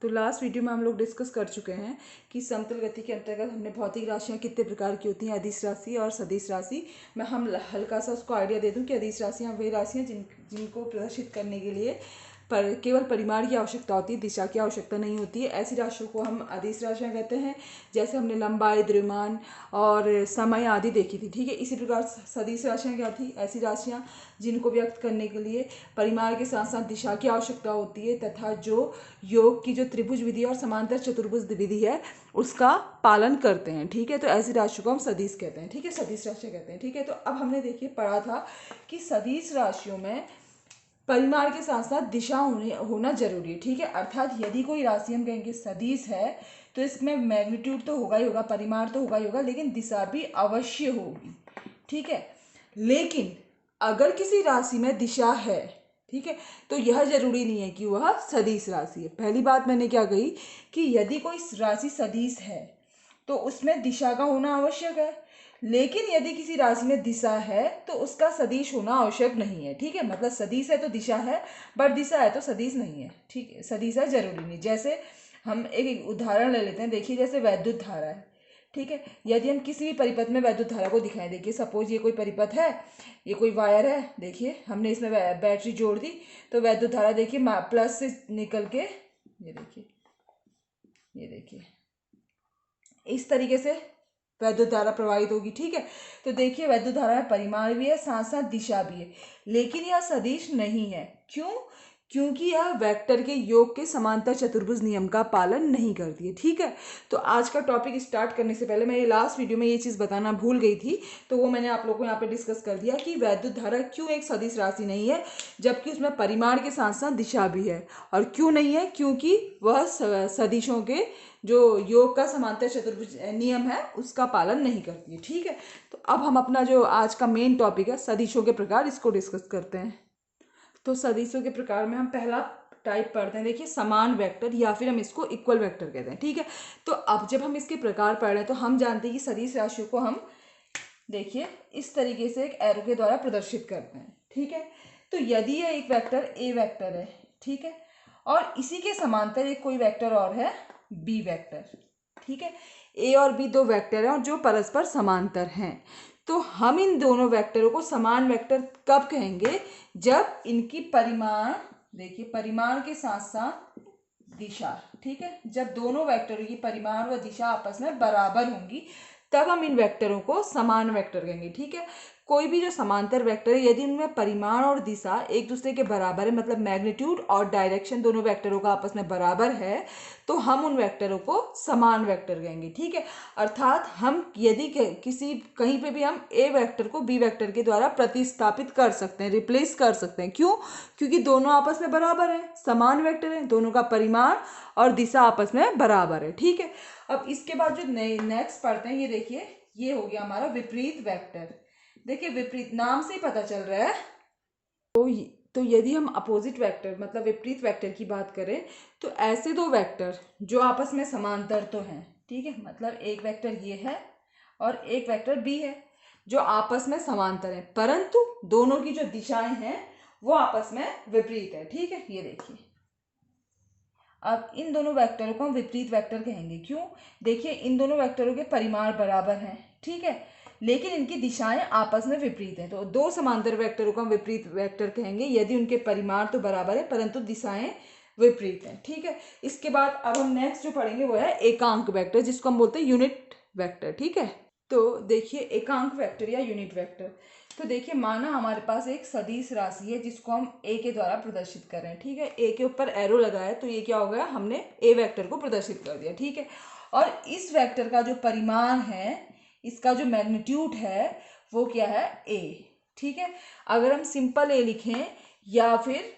तो last video में हम लोग डिस्कस कर चुके हैं कि समतल गति के अंतर्गत हमने भौतिक राशियां कितने प्रकार की होती हैं, अदिश राशि और सदिश राशि। मैं हम हल्का सा उसको आइडिया दे दूं कि अदिश राशियां वही राशियां जिनको प्रदर्शित करने के लिए केवल परिमाण की आवश्यकता होती है, दिशा की आवश्यकता नहीं होती है। ऐसी राशियों को हम अदिश राशियां कहते हैं। जैसे हमने लंबाई, द्रव्यमान और समय आदि देखी थी, ठीक है। इसी प्रकार सदिश राशियां क्या थी? ऐसी राशियां जिनको व्यक्त करने के लिए परिमाण के साथ साथ दिशा की आवश्यकता होती है तथा जो योग की जो त्रिभुज विधि और समांतर चतुर्भुज विधि है उसका पालन करते हैं, ठीक है। तो ऐसी राशियों को हम सदिश कहते हैं, ठीक है, सदिश राशियां कहते हैं, ठीक है। तो अब हमने देखिए पढ़ा था कि सदिश राशियों में परिमाण के साथ साथ दिशा होना जरूरी है, ठीक है। अर्थात यदि कोई राशि हम कहेंगे सदिश है तो इसमें मैग्नीट्यूड तो होगा ही होगा, परिमाण तो होगा ही होगा, लेकिन दिशा भी अवश्य होगी, ठीक है। लेकिन अगर किसी राशि में दिशा है, ठीक है, तो यह जरूरी नहीं है कि वह सदिश राशि है। पहली बात मैंने क्या कही कि यदि कोई राशि सदिश है तो उसमें दिशा का होना आवश्यक है, लेकिन यदि किसी राशि में दिशा है तो उसका सदिश होना आवश्यक नहीं है, ठीक है। मतलब सदिश है तो दिशा है, बट दिशा है तो सदिश नहीं है, ठीक है। सदिश है जरूरी नहीं। जैसे हम एक उदाहरण ले लेते हैं, देखिए जैसे वैद्युत धारा है, ठीक है। यदि हम किसी भी परिपथ में वैद्युत धारा को दिखाएं, देखिए सपोज ये कोई परिपथ है, ये कोई वायर है, देखिए हमने इसमें बैटरी जोड़ दी तो वैद्युत धारा देखिए प्लस से निकल के ये देखिए इस तरीके से वैद्युत धारा प्रवाहित होगी, ठीक है। तो देखिए वैद्युत धारा में परिमाण भी है, साथ साथ दिशा भी है, लेकिन यह सदिश नहीं है। क्यों? क्योंकि यह वेक्टर के योग के समांतर चतुर्भुज नियम का पालन नहीं करती है, ठीक है। तो आज का टॉपिक स्टार्ट करने से पहले मैं ये लास्ट वीडियो में ये चीज़ बताना भूल गई थी, तो वो मैंने आप लोगों को यहाँ पे डिस्कस कर दिया कि वैद्युत धारा क्यों एक सदिश राशि नहीं है, जबकि उसमें परिमाण के साथ साथ दिशा भी है। और क्यों नहीं है? क्योंकि वह सदिशों के जो योग का समांतर चतुर्भुज नियम है उसका पालन नहीं करती है, ठीक है। तो अब हम अपना जो आज का मेन टॉपिक है सदिशों के प्रकार, इसको डिस्कस करते हैं। तो सदिशों के प्रकार में हम पहला टाइप पढ़ते हैं, देखिए समान वेक्टर, या फिर हम इसको इक्वल वेक्टर कहते हैं, ठीक है। तो अब जब हम इसके प्रकार पढ़ रहे हैं तो हम जानते हैं कि सदिश राशियों को हम देखिए इस तरीके से एक एरो के द्वारा प्रदर्शित करते हैं, ठीक है। तो यदि यह एक वेक्टर ए वेक्टर है, ठीक है, और इसी के समांतर एक कोई वेक्टर और है बी वेक्टर, ठीक है। ए और बी दो वेक्टर हैं और जो परस्पर समांतर हैं, तो हम इन दोनों वेक्टरों को समान वेक्टर कब कहेंगे? जब इनकी परिमाण, देखिए परिमाण के साथ साथ दिशा, ठीक है, जब दोनों वेक्टरों की परिमाण व दिशा आपस में बराबर होंगी तब हम इन वेक्टरों को समान वेक्टर कहेंगे, ठीक है। कोई भी जो समांतर वेक्टर है यदि उनमें परिमाण और दिशा एक दूसरे के बराबर है, मतलब मैग्नीट्यूड और डायरेक्शन दोनों वेक्टरों का आपस में बराबर है, तो हम उन वेक्टरों को समान वेक्टर कहेंगे, ठीक है। अर्थात हम यदि किसी कहीं पे भी हम ए वेक्टर को बी वेक्टर के द्वारा प्रतिस्थापित कर सकते हैं, रिप्लेस कर सकते हैं। क्यों? क्योंकि दोनों आपस में बराबर है, समान वेक्टर है, दोनों का परिमाण और दिशा आपस में बराबर है, ठीक है। अब इसके बाद जो नेक्स्ट पढ़ते हैं, ये देखिए ये हो गया हमारा विपरीत वेक्टर। देखिए विपरीत नाम से ही पता चल रहा है। तो यदि हम अपोजिट वेक्टर मतलब विपरीत वेक्टर की बात करें तो ऐसे दो वेक्टर जो आपस में समांतर तो हैं, ठीक है, मतलब एक वेक्टर ये है और एक वेक्टर बी है जो आपस में समांतर है, परंतु दोनों की जो दिशाएं हैं वो आपस में विपरीत है, ठीक है। ये देखिए अब इन दोनों वेक्टरों को हम विपरीत वेक्टर कहेंगे। क्यों? देखिए इन दोनों वेक्टरों के परिमाण बराबर हैं, ठीक है, लेकिन इनकी दिशाएं आपस में विपरीत हैं। तो दो समांतर वेक्टरों को हम विपरीत वेक्टर कहेंगे यदि उनके परिमाण तो बराबर है परंतु दिशाएं विपरीत हैं, ठीक है। इसके बाद अब हम नेक्स्ट जो पढ़ेंगे वो है एकांक वेक्टर, जिसको हम बोलते हैं यूनिट वेक्टर, ठीक है। तो देखिए एकांक वेक्टर या यूनिट वेक्टर, तो देखिए माना हमारे पास एक सदिश राशि है जिसको हम ए के द्वारा प्रदर्शित कर रहे हैं, ठीक है। ए के ऊपर एरो लगा है तो ये क्या हो गया, हमने ए वेक्टर को प्रदर्शित कर दिया, ठीक है। और इस वेक्टर का जो परिमाण है, इसका जो मैग्नीट्यूड है वो क्या है, ए, ठीक है। अगर हम सिंपल ए लिखें या फिर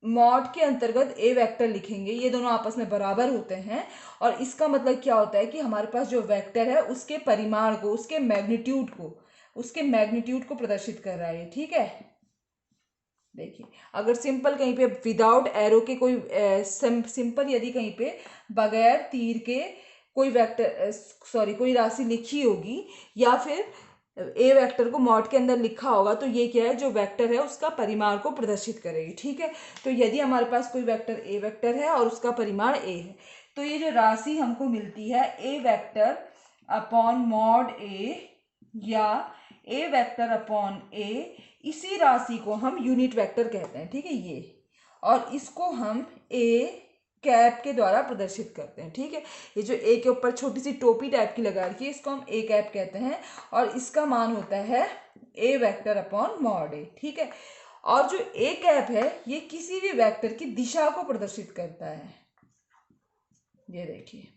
मॉड के अंतर्गत ए वेक्टर लिखेंगे, ये दोनों आपस में बराबर होते हैं और इसका मतलब क्या होता है कि हमारे पास जो वेक्टर है उसके परिमाण को, उसके मैग्नीट्यूड को प्रदर्शित कर रहा है, ठीक है। देखिए अगर सिंपल कहीं पे विदाउट एरो के कोई सिंपल यदि कहीं पे बगैर तीर के कोई वेक्टर कोई राशि लिखी होगी या फिर ए वेक्टर को मॉड के अंदर लिखा होगा तो ये क्या है, जो वेक्टर है उसका परिमाण को प्रदर्शित करेगी। ठीक है, तो यदि हमारे पास कोई वेक्टर ए वेक्टर है और उसका परिमाण ए है, तो ये जो राशि हमको मिलती है ए वेक्टर अपॉन मॉड ए या ए वेक्टर अपॉन ए, इसी राशि को हम यूनिट वेक्टर कहते हैं। ठीक है, ये, और इसको हम ए कैप के द्वारा प्रदर्शित करते हैं। ठीक है, ये जो ए के ऊपर छोटी सी टोपी टाइप की लगा रखी है, इसको हम ए कैप कहते हैं और इसका मान होता है ए वेक्टर अपॉन मॉड ए। ठीक है, और जो ए कैप है ये किसी भी वेक्टर की दिशा को प्रदर्शित करता है। ये देखिए,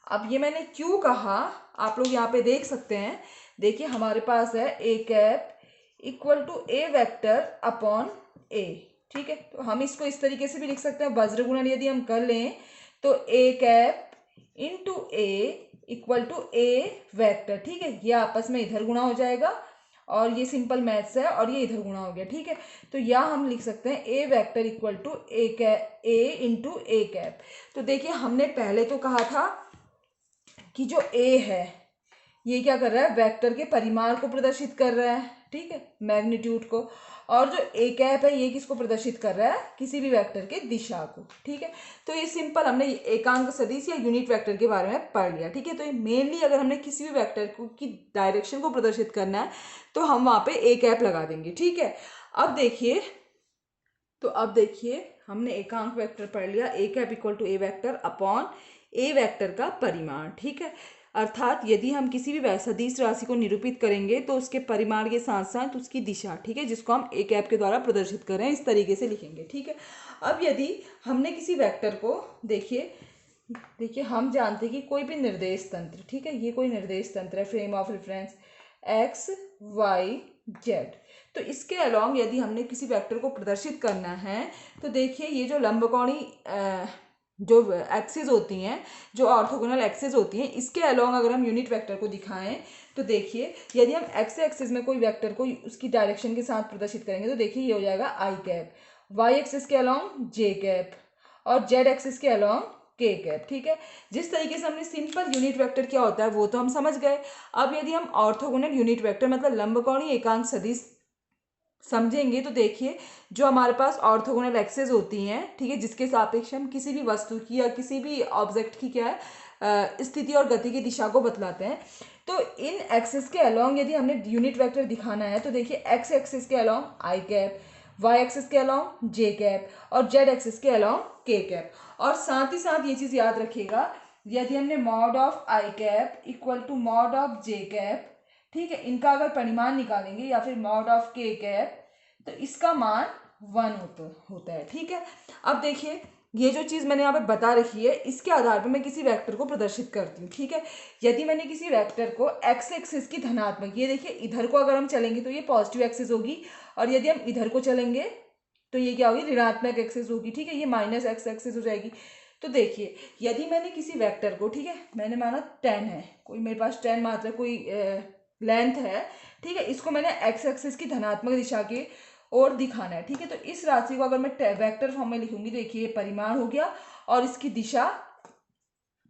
अब ये मैंने क्यों कहा आप लोग यहाँ पे देख सकते हैं। देखिए हमारे पास है A cap equal to A vector upon A. ठीक है, तो हम इसको इस तरीके से भी लिख सकते हैं, वज्र गुणन यदि हम कर लें तो A cap into A equal to A vector. ठीक है, ये आपस में इधर गुणा हो जाएगा और ये सिंपल मैथ्स है और ये इधर गुणा हो गया। ठीक है, तो या हम लिख सकते हैं A vector equal to A cap A into A cap. तो देखिए हमने पहले तो कहा था कि जो ए है ये क्या कर रहा है, वेक्टर के परिमाण को प्रदर्शित कर रहा है। ठीक है, मैग्नीट्यूड को, और जो ए कैप है ये किसको प्रदर्शित कर रहा है, किसी भी वेक्टर के दिशा को। ठीक है, तो ये सिंपल हमने एकांक सदिश या यूनिट वेक्टर के बारे में पढ़ लिया। ठीक है, तो ये मेनली अगर हमने किसी भी वेक्टर को की डायरेक्शन को प्रदर्शित करना है तो हम वहाँ पे ए कैप लगा देंगे। ठीक है, अब देखिए, तो अब देखिए हमने एकांक वेक्टर पढ़ लिया, A cap equal to A vector upon A vector का परिमाण। ठीक है, अर्थात यदि हम किसी भी सदिश राशि को निरूपित करेंगे तो उसके परिमाण के साथ साथ उसकी दिशा, ठीक है, जिसको हम ए कैप के द्वारा प्रदर्शित कर रहे हैं, इस तरीके से लिखेंगे। ठीक है, अब यदि हमने किसी वेक्टर को, देखिए हम जानते हैं कि कोई भी निर्देश तंत्र, ठीक है, ये कोई निर्देश तंत्र है, frame of reference X Y Z, तो इसके अलॉन्ग यदि हमने किसी वेक्टर को प्रदर्शित करना है तो देखिए ये जो लंबकोणी जो एक्सिस होती हैं, जो ऑर्थोगोनल एक्सिस होती हैं, इसके अलॉन्ग अगर हम यूनिट वेक्टर को दिखाएं तो देखिए यदि हम एक्स एक्सिस में कोई वेक्टर को उसकी डायरेक्शन के साथ प्रदर्शित करेंगे तो देखिए ये हो जाएगा आई कैप, वाई एक्सिस के अलॉन्ग जे कैप और जेड एक्सिस के अलॉन्ग के कैप। ठीक है, जिस तरीके से हमने सिंपल यूनिट वेक्टर क्या होता है वो तो हम समझ गए। अब यदि हम ऑर्थोगोनल यूनिट वेक्टर मतलब लंबकोणीय एकांक सदिश समझेंगे तो देखिए जो हमारे पास ऑर्थोगोनल एक्सेस होती हैं, ठीक है, जिसके सापेक्ष हम किसी भी वस्तु की या किसी भी ऑब्जेक्ट की क्या है स्थिति और गति की दिशा को बतलाते हैं, तो इन एक्सेस के अलॉन्ग यदि हमने यूनिट वेक्टर दिखाना है तो देखिए एक्स एक्सिस के अलॉन्ग आई कैप, वाई एक्सिस के अलॉन्ग जे कैप और जेड एक्सिस के अलॉन्ग के कैप। और साथ ही साथ ये चीज़ याद रखिएगा, यदि हमने mod of I cap equal to mod of J cap, ठीक है, इनका अगर परिमाण निकालेंगे या फिर मॉड ऑफ के कैप तो इसका मान 1 होता है। ठीक है, अब देखिए ये जो चीज़ मैंने यहाँ पे बता रखी है इसके आधार पर मैं किसी वेक्टर को प्रदर्शित करती हूँ। ठीक है, यदि मैंने किसी वेक्टर को एक्स एक्सिस की धनात्मक, ये देखिए इधर को अगर हम चलेंगे तो ये पॉजिटिव एक्सिस होगी और यदि हम इधर को चलेंगे तो ये क्या होगी, ऋणात्मक एक्सिस होगी। ठीक है, ये माइनस एक्स एक्सिस हो जाएगी। तो देखिए यदि मैंने किसी वेक्टर को, ठीक है, मैंने माना 10 है, कोई मेरे पास 10 मात्रा कोई लेंथ है, ठीक है, इसको मैंने एक्स एक्सिस की धनात्मक दिशा की ओर दिखाना है। ठीक है, तो इस राशि को अगर मैं वेक्टर फॉर्म में लिखूंगी देखिए परिमाण हो गया और इसकी दिशा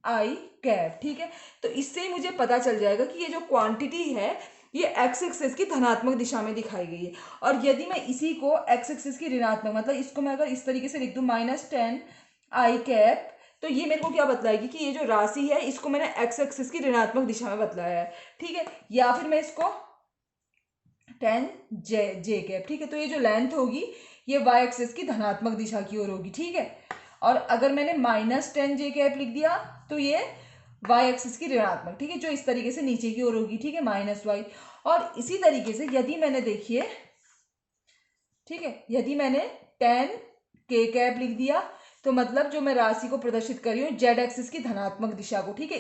आई कैप। ठीक है, तो इससे ही मुझे पता चल जाएगा कि ये जो क्वांटिटी है ये एक्स एक्सिस की धनात्मक दिशा में दिखाई गई है। और यदि मैं इसी को एक्स एक्सिस की ऋणात्मक, मतलब इसको मैं अगर इस तरीके से लिख दूं -10 आई कैप, तो ये मेरे को क्या बतलाएगी कि ये जो राशि है इसको मैंने एक्स एक्सिस की ऋणात्मक दिशा में बतलाया है। ठीक है, या फिर मैं इसको 10 जे कैप, ठीक है, तो ये जो लेंथ होगी ये वाई एक्सिस की धनात्मक दिशा की ओर होगी। ठीक है, और अगर मैंने -10 जे कैप लिख दिया तो ये वाई एक्सिस की ऋणात्मक, ठीक है, जो इस तरीके से नीचे की ओर होगी। ठीक है, -y। और इसी तरीके से यदि मैंने देखिए, ठीक है, यदि मैंने 10 के कैप लिख दिया तो मतलब जो मैं राशि को प्रदर्शित कर रही हूँ जेड एक्सिस की धनात्मक दिशा को, ठीक है,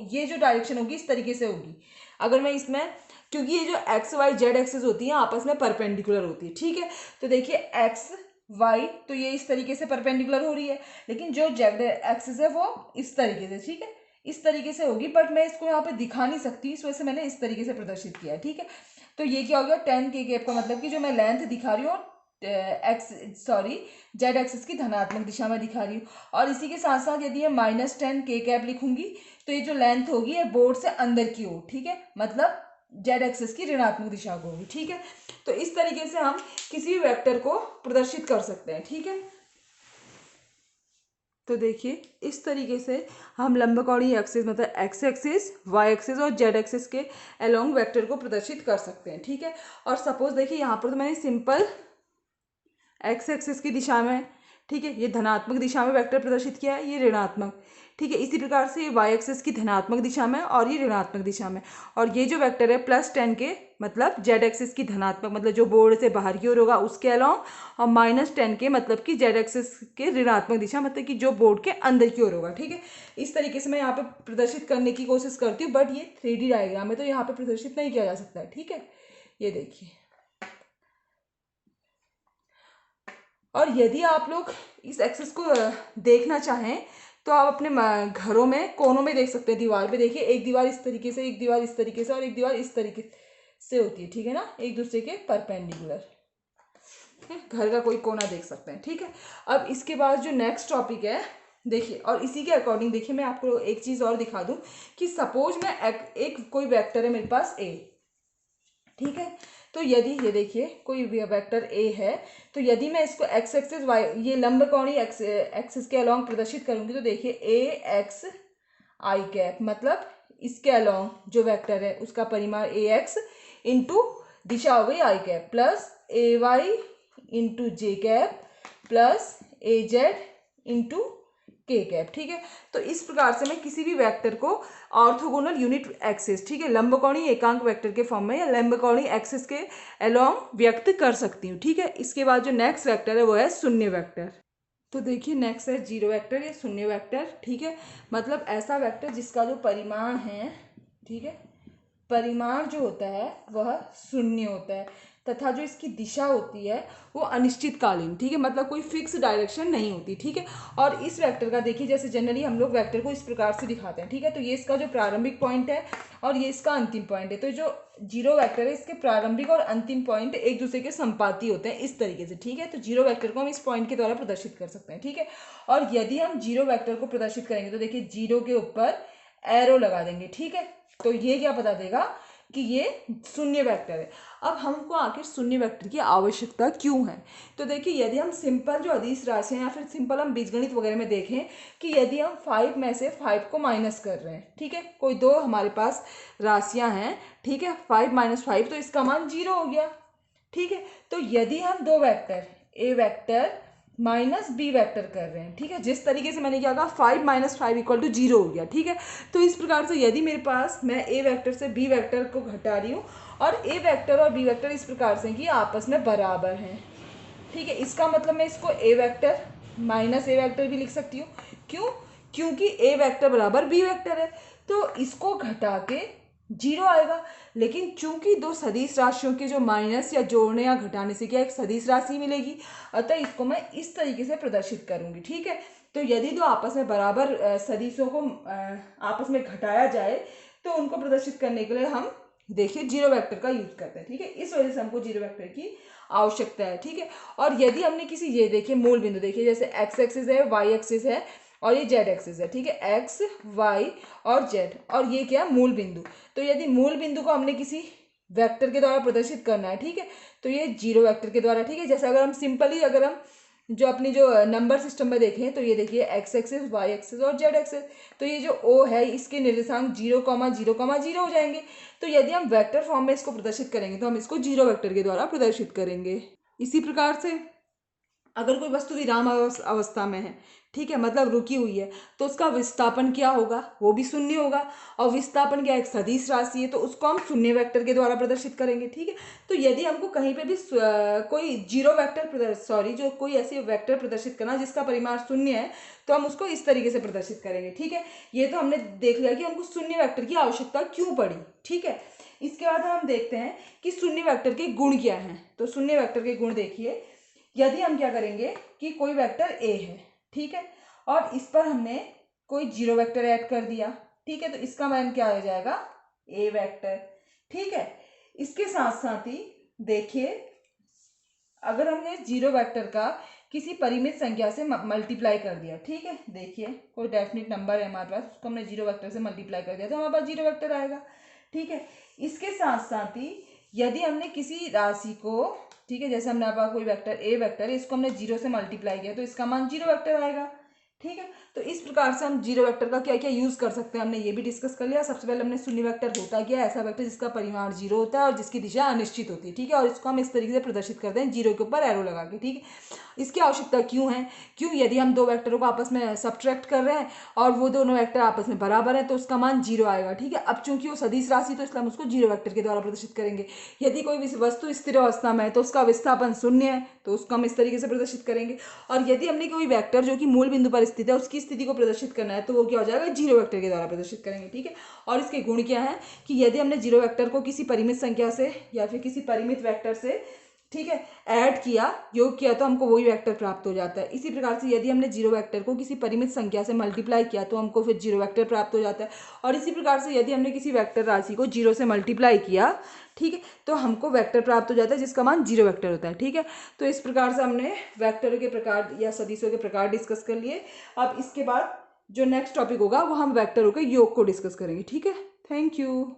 ये जो डायरेक्शन होगी इस तरीके से होगी। अगर मैं इसमें, क्योंकि ये जो एक्स वाई जेड एक्सिस होती है आपस में परपेंडिकुलर होती है। ठीक है, तो देखिए एक्स वाई तो ये इस तरीके से परपेंडिकुलर हो रही है, लेकिन जो जेड एक्सिस है वो इस तरीके से, ठीक है, इस तरीके से होगी, बट मैं इसको यहाँ पे दिखा नहीं सकती, इस वजह से मैंने इस तरीके से प्रदर्शित किया है। ठीक है, तो ये क्या हो गया, 10 के कैप का मतलब कि जो मैं लेंथ दिखा रही हूँ जेड एक्सिस की धनात्मक दिशा में दिखा रही हूँ। और इसी के साथ साथ यदि मैं -10 के कैप लिखूंगी तो ये जो लेंथ होगी ये बोर्ड से अंदर की ओर, ठीक है, मतलब जेड एक्सिस की ऋणात्मक दिशा को होगी, ठीक है। तो इस तरीके से हम किसी भी वेक्टर को प्रदर्शित कर सकते हैं, ठीक है। तो देखिए इस तरीके से हम लंबकोणीय एक्सिस मतलब एक्स एक्सिस, वाई एक्सिस और जेड एक्सिस के अलोंग वेक्टर को प्रदर्शित कर सकते हैं, ठीक है। और सपोज देखिए यहाँ पर तो मैंने सिंपल एक्स एक्सिस की दिशा में, ठीक है, ये धनात्मक दिशा में वेक्टर प्रदर्शित किया है, ये ऋणात्मक, ठीक है। इसी प्रकार से ये वाई एक्सिस की धनात्मक दिशा में और ये ऋणात्मक दिशा में, और ये जो वेक्टर है +10 के मतलब जेड एक्सिस की धनात्मक मतलब जो बोर्ड से बाहर की ओर होगा उसके अलोंग, और -10 के मतलब कि जेड एक्सिस के ऋणात्मक दिशा मतलब कि जो बोर्ड के अंदर की ओर होगा, ठीक है। इस तरीके से मैं यहाँ पे प्रदर्शित करने की कोशिश करती हूँ, बट ये 3D डायग्राम है तो यहाँ पे प्रदर्शित नहीं किया जा सकता है, ठीक है। ये देखिए, और यदि आप लोग इस एक्सिस को देखना चाहें तो आप अपने घरों में कोनों में देख सकते हैं। दीवार पे देखिए, एक दीवार इस तरीके से, एक दीवार इस तरीके से और एक दीवार इस तरीके से होती है, ठीक है ना, एक दूसरे के परपेंडिकुलर। घर का कोई कोना देख सकते हैं, ठीक है। अब इसके बाद जो नेक्स्ट टॉपिक है देखिए, और इसी के अकॉर्डिंग देखिए मैं आपको एक चीज़ और दिखा दूं कि सपोज मैं एक कोई वेक्टर है मेरे पास ए, ठीक है। तो यदि ये देखिए कोई वेक्टर ए है, तो यदि मैं इसको एक्स एक्सिस वाई ये लंबकोणीय एक्सिस के अलोंग प्रदर्शित करूंगी तो देखिए ए एक्स आई कैप मतलब इसके अलोंग जो वेक्टर है उसका परिमाण ए एक्स इंटू दिशा हो गई आई कैप प्लस ए वाई इंटू जे कैप प्लस ए जेड इंटू के कैप, ठीक है। तो इस प्रकार से मैं किसी भी वेक्टर को ऑर्थोगोनल यूनिट एक्सिस, ठीक है, लंबकोणीय एकांक वेक्टर के फॉर्म में या लंबकोणीय एक्सिस के अलोंग व्यक्त कर सकती हूँ, ठीक है। इसके बाद जो नेक्स्ट वेक्टर है वो है शून्य वेक्टर। तो देखिए नेक्स्ट है जीरो वेक्टर या शून्य वेक्टर, ठीक है, मतलब ऐसा वेक्टर जिसका जो परिमाण है, ठीक है, परिमाण जो होता है वह शून्य होता है तथा जो इसकी दिशा होती है वो अनिश्चितकालीन, ठीक है, मतलब कोई फिक्स डायरेक्शन नहीं होती, ठीक है। और इस वेक्टर का देखिए जैसे जनरली हम लोग वेक्टर को इस प्रकार से दिखाते हैं, ठीक है। तो ये इसका जो प्रारंभिक पॉइंट है और ये इसका अंतिम पॉइंट है। तो जो जीरो वेक्टर है इसके प्रारंभिक और अंतिम पॉइंट एक दूसरे के संपाती होते हैं इस तरीके से, ठीक है। तो जीरो वेक्टर को हम इस पॉइंट के द्वारा प्रदर्शित कर सकते हैं, ठीक है। और यदि हम जीरो वेक्टर को प्रदर्शित करेंगे तो देखिए जीरो के ऊपर एरो लगा देंगे, ठीक है। तो ये क्या बता देगा कि ये शून्य वेक्टर है। अब हमको आखिर शून्य वेक्टर की आवश्यकता क्यों है? तो देखिए यदि हम सिंपल जो अदिश राशि या फिर सिंपल हम बीजगणित वगैरह में देखें कि यदि हम 5 में से 5 को माइनस कर रहे हैं, ठीक है, कोई दो हमारे पास राशियां हैं, ठीक है, 5 - 5 तो इसका मान 0 हो गया, ठीक है। तो यदि हम दो vector A vector minus B vector कर रहे हैं, ठीक है, जिस तरीके से मैंने क्या कहा 5 - 5 = 0 हो गया, ठीक है। तो इस प्रकार से यदि मेरे पास मैं ए वेक्टर से बी वेक्टर को घटा रही हूँ और ए वेक्टर और बी वेक्टर इस प्रकार से कि आपस में बराबर हैं, ठीक है, इसका मतलब मैं इसको ए वेक्टर माइनस ए वेक्टर भी लिख सकती हूँ। क्यों? क्योंकि ए वेक्टर बराबर बी वेक्टर है, तो इसको घटा के 0 आएगा। लेकिन चूंकि दो सदिश राशियों के जो माइनस या जोड़ने या घटाने से क्या एक सदिश राशि मिलेगी, अतः इसको मैं इस तरीके से प्रदर्शित करूंगी, ठीक है। तो यदि दो आपस में बराबर सदिशों को आपस में घटाया जाए तो उनको प्रदर्शित करने के लिए हम देखिए जीरो वेक्टर का यूज करते हैं, ठीक है। इस वजह से हमको जीरो वेक्टर की आवश्यकता है, ठीक है। और यदि हमने किसी ये देखिए मूल बिंदु देखिए जैसे एक्स एक्सिस है, वाई एक्सिस है और ये जेड एक्सिस है, ठीक है, एक्स वाई और जेड, और ये क्या मूल बिंदु। तो यदि मूल बिंदु को हमने किसी वेक्टर के द्वारा प्रदर्शित करना है, ठीक है, तो ये जीरो वेक्टर के द्वारा, ठीक है। जैसे अगर हम सिंपली अगर हम जो अपनी जो नंबर सिस्टम में देखें तो ये देखिए एक्स एक्सिस, वाई एक्सिस और जेड एक्सिस, तो ये जो ओ है इसके निर्देशांक 0,0,0 हो जाएंगे। तो यदि हम वेक्टर फॉर्म में इसको प्रदर्शित करेंगे तो हम इसको जीरो वेक्टर के द्वारा प्रदर्शित करेंगे। इसी प्रकार से अगर कोई वस्तु विराम अवस्था में है, ठीक है, मतलब रुकी हुई है, तो उसका विस्थापन क्या होगा? वो भी शून्य होगा। और विस्थापन क्या एक सदिश राशि है तो उसको हम शून्य वेक्टर के द्वारा प्रदर्शित करेंगे, ठीक है। तो यदि हमको कहीं पे भी कोई जीरो वेक्टर जो कोई ऐसी वेक्टर प्रदर्शित करना जिसका परिमाण शून्य है तो हम उसको इस तरीके से प्रदर्शित करेंगे, ठीक है। ये तो हमने देख लिया कि हमको शून्य वेक्टर की आवश्यकता क्यों पड़ी, ठीक है। इसके बाद हम देखते हैं कि शून्य वेक्टर के गुण क्या हैं। तो शून्य वेक्टर के गुण देखिए, यदि हम क्या करेंगे कि कोई वेक्टर ए है, ठीक है, और इस पर हमने कोई जीरो वेक्टर ऐड कर दिया, ठीक है, तो इसका मान क्या हो जाएगा? ए वेक्टर, ठीक है। इसके साथ साथ ही देखिए अगर हमने जीरो वेक्टर का किसी परिमित संख्या से मल्टीप्लाई कर दिया, ठीक है, देखिए कोई डेफिनेट नंबर है हमारे पास, उसको हमने जीरो वेक्टर से मल्टीप्लाई कर दिया तो हमारे पास जीरो वेक्टर आएगा, ठीक है। इसके साथ साथ ही यदि हमने किसी राशि को, ठीक है, जैसे हमने पास कोई वेक्टर ए वेक्टर है, इसको हमने जीरो से मल्टीप्लाई किया तो इसका मान जीरो वेक्टर आएगा, ठीक है। तो इस प्रकार से हम जीरो वेक्टर का क्या क्या यूज कर सकते हैं हमने ये भी डिस्कस कर लिया। सबसे पहले हमने शून्य वेक्टर होता क्या है, ऐसा वेक्टर जिसका परिमाण जीरो होता है और जिसकी दिशा अनिश्चित होती है, ठीक है, और इसको हम इस तरीके से प्रदर्शित करते हैं जीरो के ऊपर एरो लगा के, ठीक है। इसकी आवश्यकता क्यों है, क्यों, यदि हम दो वेक्टरों को आपस में सब्ट्रैक्ट कर रहे हैं और वो दोनों वेक्टर आपस में बराबर हैं तो उसका मान जीरो आएगा, ठीक है। अब चूंकि वो सदिश राशि तो इसलिए हम उसको जीरो वेक्टर के द्वारा प्रदर्शित करेंगे। यदि कोई वस्तु स्थिर अवस्था में है तो उसका विस्थापन शून्य है तो उसको हम इस तरीके से प्रदर्शित करेंगे। और यदि हमने कोई वेक्टर जो कि मूल बिंदु पर स्थित है उसकी स्थिति को प्रदर्शित करना है तो वो क्या हो जाएगा, जीरो वेक्टर के द्वारा प्रदर्शित करेंगे, ठीक है। और इसके गुण क्या है कि यदि हमने जीरो वेक्टर को किसी परिमित संख्या से या फिर किसी परिमित वेक्टर से, ठीक है, ऐड किया, योग किया तो हमको वही वेक्टर प्राप्त हो जाता है। इसी प्रकार से यदि हमने जीरो वेक्टर को किसी परिमित संख्या से मल्टीप्लाई किया तो हमको फिर जीरो वेक्टर प्राप्त हो जाता है। और इसी प्रकार से यदि हमने किसी वेक्टर राशि को जीरो से मल्टीप्लाई किया, ठीक है, तो हमको वेक्टर प्राप्त हो जाता है जिसका मान जीरो वेक्टर होता है, ठीक है। तो इस प्रकार से हमने वेक्टरों के प्रकार या सदिशों के प्रकार डिस्कस कर लिए। अब इसके बाद जो नेक्स्ट टॉपिक होगा वो हम वेक्टरों के योग को डिस्कस करेंगे, ठीक है। Thank you.